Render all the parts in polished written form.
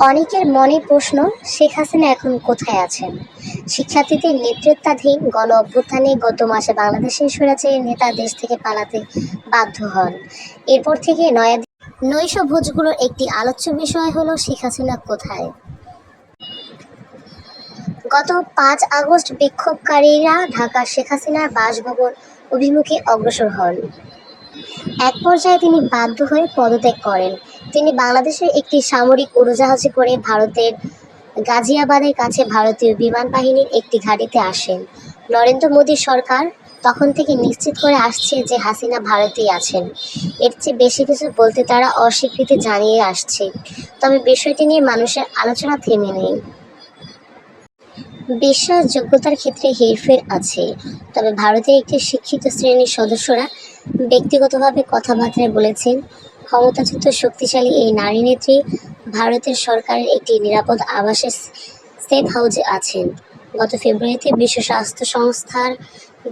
অনেকের মনে প্রশ্ন, শেখ হাসিনা এখন কোথায় আছেন? শিক্ষার্থীদের নেতৃত্বাধীন গণ অভ্যুত্থানে গত মাসে বাংলাদেশের স্বৈরাচারী নেতা দেশ থেকে পালাতে বাধ্য হন। এরপর থেকে নৈশ ভোজগুলোর একটি আলোচ্য বিষয় হলো শেখ হাসিনা কোথায়। গত ৫ আগস্ট বিক্ষোভকারীরা ঢাকার শেখ হাসিনার বাসভবন অভিমুখে অগ্রসর হন। এক পর্যায়ে তিনি বাধ্য হয়ে পদত্যাগ করেন। তিনি বাংলাদেশের একটি সামরিক উড়োজাহাজে করে ভারতের গাজিয়াবাদের কাছে ভারতীয় বিমান বাহিনীর একটি ঘাঁটিতে আসেন। নরেন্দ্র মোদী সরকার তখন থেকে নিশ্চিত করে আসছে যে হাসিনা ভারতেই আছেন। এর চেয়ে বেশি কিছু বলতে তারা অস্বীকৃতি জানিয়ে আসছে। তবে বিষয়টি নিয়ে মানুষের আলোচনা থেমে নেই। বিশ্বাসযোগ্যতার ক্ষেত্রে হেরফের আছে, তবে ভারতের একটি শিক্ষিত শ্রেণীর সদস্যরা ব্যক্তিগতভাবে কথাবার্তায় বলেছেন, ক্ষমতাচ্যুত শক্তিশালী এই নারী নেত্রী ভারতের সরকারের একটি নিরাপদ আবাসের সেফ হাউসে আছেন। গত ফেব্রুয়ারিতে বিশ্ব স্বাস্থ্য সংস্থার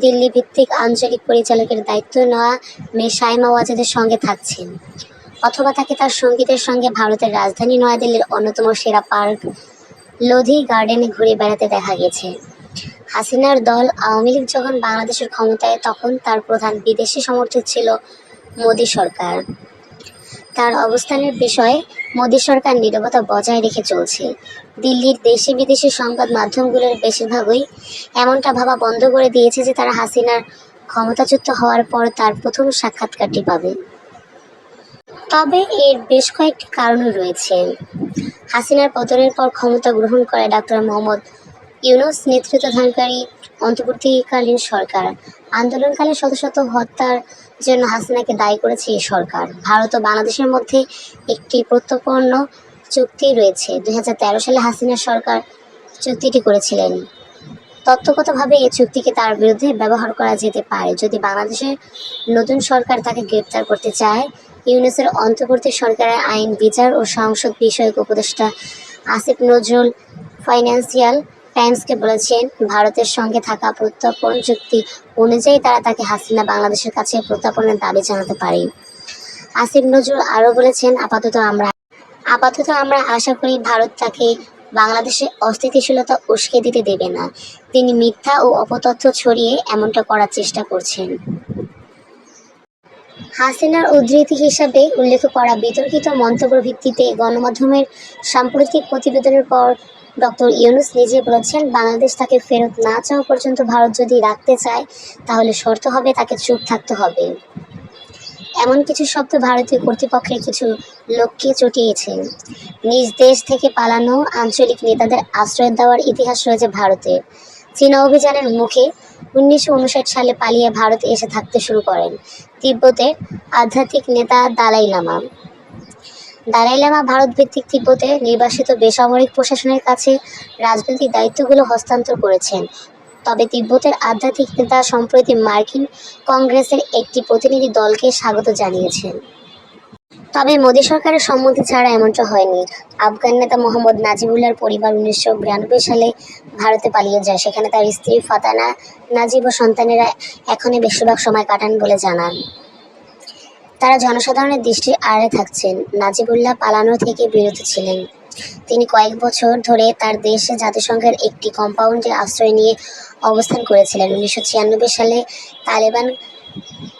দিল্লি ভিত্তিক আঞ্চলিক পরিচালকের দায়িত্ব নেওয়া মেয়ে শাইমা ওয়াজেদের সঙ্গে থাকছেন, অথবা তাকে তার সঙ্গীতের সঙ্গে ভারতের রাজধানী নয়াদিল্লির অন্যতম সেরা পার্ক লোধি গার্ডেনে ঘুরে বেড়াতে দেখা গেছে। হাসিনার দল আওয়ামী লীগ যখন বাংলাদেশের ক্ষমতায়, তখন তার প্রধান বিদেশি সমর্থক ছিল মোদী সরকার। তার অবস্থানের বিষয়ে মোদী সরকার নীরবতা বজায় রেখে চলছে। দিল্লির দেশি বিদেশি সংবাদ মাধ্যমগুলোর বেশিরভাগই এমনটা ভাবা বন্ধ করে দিয়েছে যে তারা হাসিনার ক্ষমতাচ্যুত হওয়ার পর তার প্রথম সাক্ষাৎকারটি পাবে। তবে এর বেশ কয়েকটি কারণও রয়েছে। হাসিনার পতনের পর ক্ষমতা গ্রহণ করে ডক্টর মোহাম্মদ ইউনূস নেতৃত্বাধীনকারী অন্তর্বর্তীকালীন সরকার। আন্দোলনকালে শত শত হত্যার জন্য হাসিনাকে দায়ী করেছে এই সরকার। ভারত ও বাংলাদেশের মধ্যে একটি প্রত্যর্পণ চুক্তি রয়েছে। ২০১৩ সালে হাসিনা সরকার চুক্তিটি করেছিলেন। তত্ত্বগতভাবে এই চুক্তিকে তার বিরুদ্ধে ব্যবহার করা যেতে পারে যদি বাংলাদেশের নতুন সরকার তাকে গ্রেপ্তার করতে চায়। ইউনূসের অন্তর্বর্তী সরকারের আইন, বিচার ও সংসদ বিষয়ক উপদেষ্টা আসিফ নজরুল ফাইন্যান্সিয়াল টাইমসকে বলেছেন, ভারতের সঙ্গে থাকা প্রত্যর্পণ চুক্তি অনুযায়ী তাকে হাসিনা বাংলাদেশের কাছে প্রত্যর্পণের দাবি জানাতে পারে। আসিফ নজরুল আরও বলেছেন, আপাতত আমরা আশা করি ভারত তাকে বাংলাদেশে অস্থিতিশীলতা উস্কে দিতে দেবে না। তিনি মিথ্যা ও অপতথ্য ছড়িয়ে এমনটা করার চেষ্টা করছেন। হাসিনার উদ্ধৃতি হিসাবে উল্লেখ করা বিতর্কিত মন্তব্যের ভিত্তিতে গণমাধ্যমের সাম্প্রতিক প্রতিবেদনের পর ডক্টর ইউনূস নিজে বলেছেন, বাংলাদেশ তাকে ফেরত না চাওয়া পর্যন্ত ভারত যদি রাখতে চায় তাহলে শর্ত হবে তাকে চুপ থাকতে হবে। এমন কিছু শব্দ ভারতীয় কর্তৃপক্ষের কিছু লোককে চটিয়েছে। নিজ দেশ থেকে পালানো আঞ্চলিক নেতাদের আশ্রয় দেওয়ার ইতিহাস রয়েছে ভারতের। চীনা অভিযানের মুখে ১৯৫৯ সালে পালিয়ে ভারতে এসে থাকতে শুরু করেন তিব্বতের আধ্যাত্মিক নেতা দালাই লামা। ভারত ভিত্তিক তিব্বতে নির্বাসিত বেসামরিক প্রশাসনের কাছে রাজনৈতিক দায়িত্বগুলো হস্তান্তর করেছেন। তবে তিব্বতের আধ্যাত্মিক নেতা সম্প্রতি মার্কিন কংগ্রেসের একটি প্রতিনিধি দলকে স্বাগত জানিয়েছেন। তবে মোদী সরকারের সম্মতি ছাড়া এমনটা হয়নি। আফগান নেতা মোহাম্মদ নাজিবুল্লাহর পরিবার ১৯৯২ সালে ভারতে পালিয়ে যায়। সেখানে তার স্ত্রী ফাতানা নাজিব ও সন্তানেরা এখনই বেশিরভাগ সময় কাটান বলে জানান। তারা জনসাধারণের দৃষ্টির আড়ালে থাকছেন। নাজিবুল্লাহ পালানো থেকে বিরত ছিলেন। তিনি কয়েক বছর ধরে তার দেশে জাতিসংঘের একটি কম্পাউন্ডে আশ্রয় নিয়ে অবস্থান করেছিলেন। ১৯৯৬ সালে তালেবান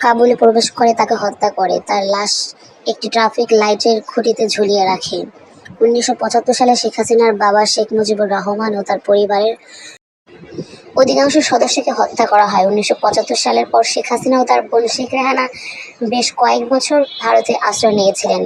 কাবুলে প্রবেশ করে তাকে হত্যা করে। তার লাশ একটি ট্রাফিক লাইটের খুঁটিতে ঝুলিয়ে রাখে। ১৯৭৫ সালে শেখ হাসিনার বাবা শেখ মুজিবুর রহমান ও তার পরিবারের অধিকাংশ সদস্যকে হত্যা করা হয়। ১৯৭৫ সালের পর শেখ হাসিনা ও তার বোন শেখ রেহানা বেশ কয়েক বছর ভারতে আশ্রয় নিয়েছিলেন।